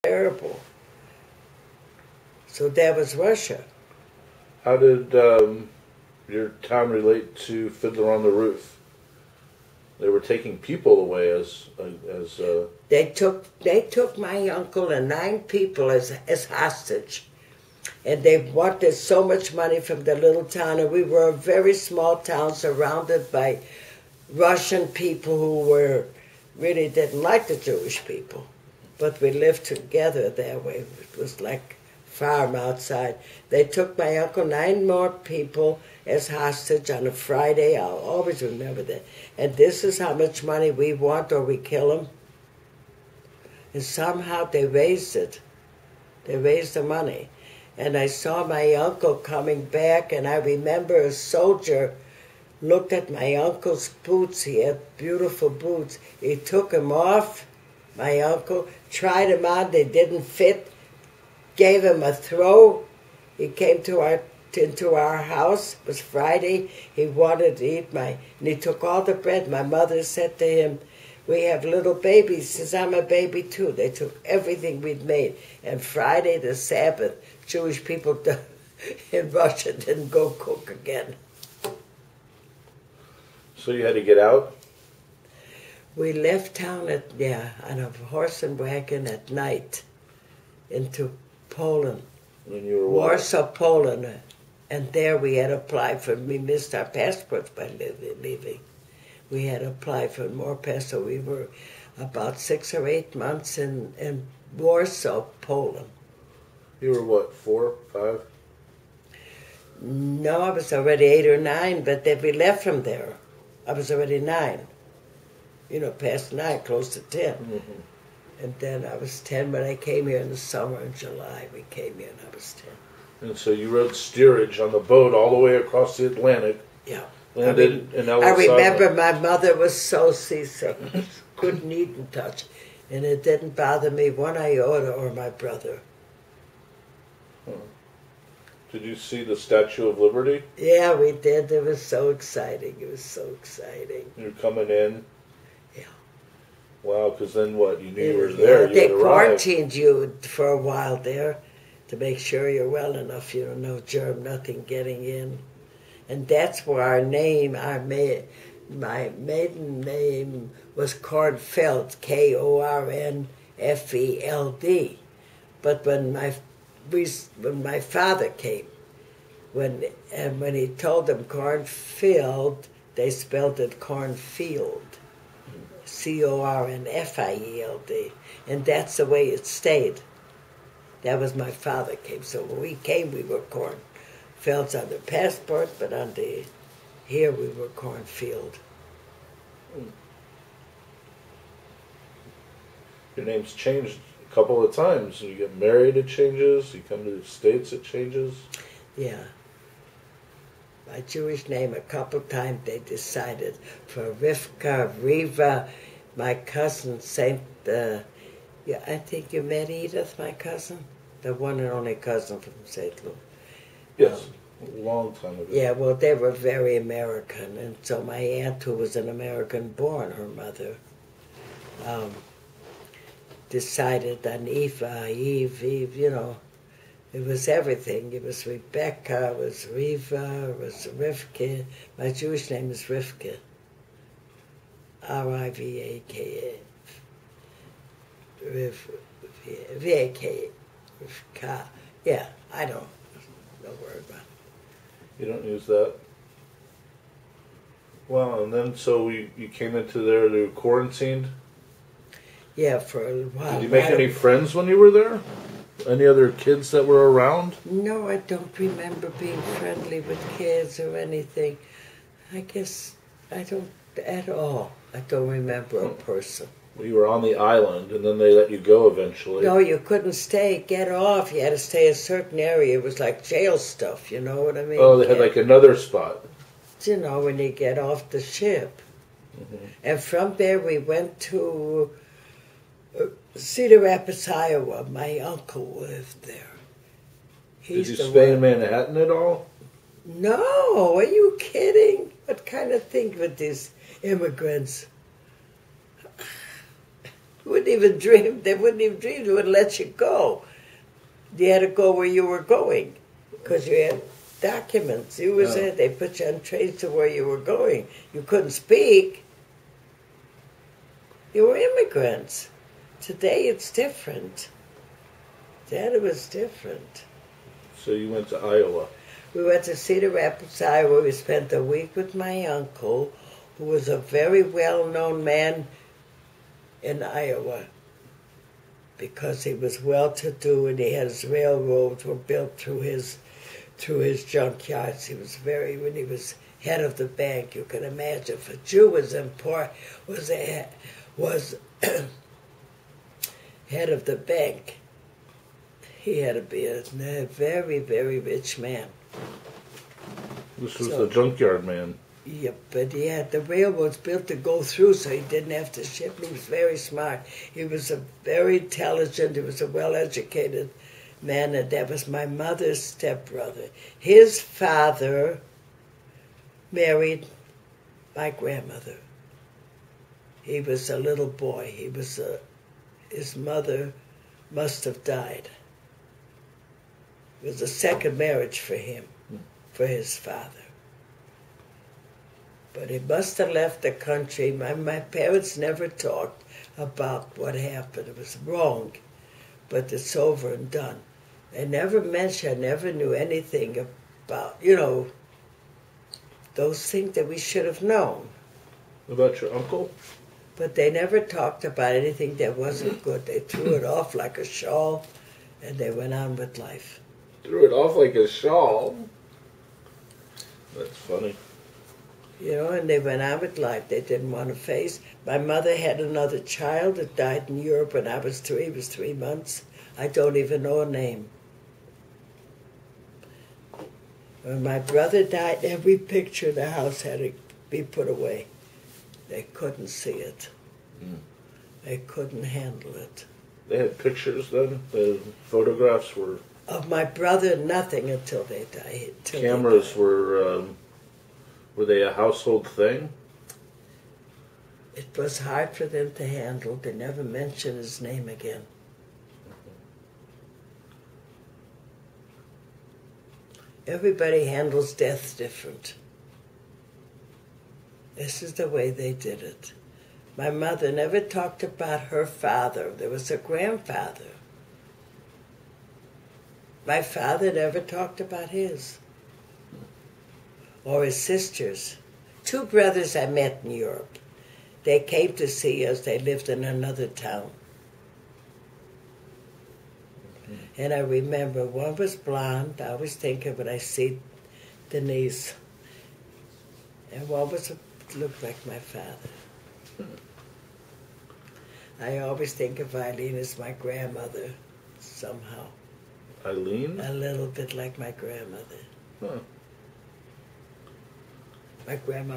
terrible. So that was Russia. How did your town relate to Fiddler on the Roof? They were taking people away as They took my uncle and 9 people as hostage. And they wanted so much money from the little town, and we were a very small town surrounded by Russian people who really didn't like the Jewish people. But we lived together that way. It was like farm outside. They took my uncle, 9 more people as hostage on a Friday. I'll always remember that. And this is how much money we want or we kill them. And somehow they raised it. They raised the money. And I saw my uncle coming back, and I remember a soldier looked at my uncle's boots. He had beautiful boots. He took them off, my uncle, tried them on. They didn't fit. Gave him a throw. He came into our house. It was Friday. He wanted to eat and he took all the bread. My mother said to him, "We have little babies." He says, "I'm a baby too." They took everything we'd made. And Friday, the Sabbath, Jewish people in Russia didn't go cook again. So you had to get out? We left town on a horse and wagon at night into Poland. When you were Warsaw, Poland. And there we had applied for, we missed our passports by leaving. We had applied for more passports, so we were about 6 or 8 months in Warsaw, Poland. You were what, 4, 5? No, I was already 8 or 9, but then we left from there. I was already 9. Past 9, close to 10. Mm-hmm. And then I was 10 when I came here in the summer. In July, we came here and I was 10. And so you rode steerage on the boat all the way across the Atlantic. Yeah. Landed in Ellis I remember Island. my mother was so seasick. Couldn't eat and touch. And it didn't bother me one iota or my brother. Did you see the Statue of Liberty? Yeah, we did. It was so exciting. It was so exciting. You're coming in? Yeah. Wow, because then what? You knew you were there. They quarantined you for a while there to make sure you're well enough. No germ, nothing getting in. And that's where our name, my maiden name was Kornfeld, Kornfeld. But when my father came, when he told them Cornfield, they spelled it Cornfield, Cornfield, and that's the way it stayed. That was my father came. So when we came, we were Cornfields on the passport, but here we were Cornfield. Your name's changed a couple of times. You get married, it changes. You come to the States, it changes. Yeah. My Jewish name, a couple times they decided for Rivka, Riva, my cousin, I think you met Edith, my cousin? The one and only cousin from St. Louis. Yes, a long time ago. Yeah, well, they were very American, and so my aunt, who was an American-born, her mother, decided on Eve, it was everything. It was Rebecca, it was Riva, it was Rivka. My Jewish name is Rivka. Rivaka. V-A-K. Rivka. Yeah, I don't worry about it. You don't use that? Well, and then so you came into there to quarantined? Yeah, for a while. Did you make any friends when you were there? Any other kids that were around? No, I don't remember being friendly with kids or anything. I guess I don't at all. I don't remember a person. You were on the island, and then they let you go eventually. No, you couldn't stay. Get off. You had to stay a certain area. It was like jail stuff, you know what I mean? Oh, they had like another spot. When you get off the ship. Mm-hmm. And from there we went to Cedar Rapids, Iowa. My uncle lived there. Did you stay in Manhattan at all? No, are you kidding? What kind of thing with these immigrants? wouldn't even dream. They wouldn't even dream. They wouldn't let you go. You had to go where you were going because you had documents. You was there. They put you on trains to where you were going. You couldn't speak. You were immigrants. Today it's different. Then it was different. So you went to Iowa. We went to Cedar Rapids, Iowa. We spent a week with my uncle, who was a very well-known man in Iowa because he was well-to-do and he had his railroads were built through his junkyards. He was when he was head of the bank, you can imagine. If a Jew was head of the bank, he had to be a very, very rich man. This was the junkyard man. Yep, but he had the railroads built to go through, so he didn't have to ship. He was very smart. He was a very intelligent, he was a well-educated man, and that was my mother's stepbrother. His father married my grandmother. He was a little boy. His mother must have died. It was a second marriage for him, for his father. But he must have left the country. My parents never talked about what happened. It was wrong, but it's over and done. They never mentioned, never knew anything about, those things that we should have known. About your uncle? But they never talked about anything that wasn't good. They threw it off like a shawl, and they went on with life. Threw it off like a shawl? That's funny. And they went on with life. They didn't want to face. My mother had another child that died in Europe when I was 3. He was 3 months. I don't even know her name. When my brother died, every picture in the house had to be put away. They couldn't see it. They couldn't handle it. They had pictures then? The photographs were... Of my brother, nothing until they died. Cameras were they a household thing? It was hard for them to handle. They never mentioned his name again. Everybody handles death different. This is the way they did it. My mother never talked about her father. There was a grandfather. My father never talked about his. Or his sisters. 2 brothers I met in Europe. They came to see us. They lived in another town. And I remember one was blonde. I always think of when I see Denise. And one looked like my father. I always think of Eileen as my grandmother, somehow. Eileen? A little bit like my grandmother. Huh. My grandmother.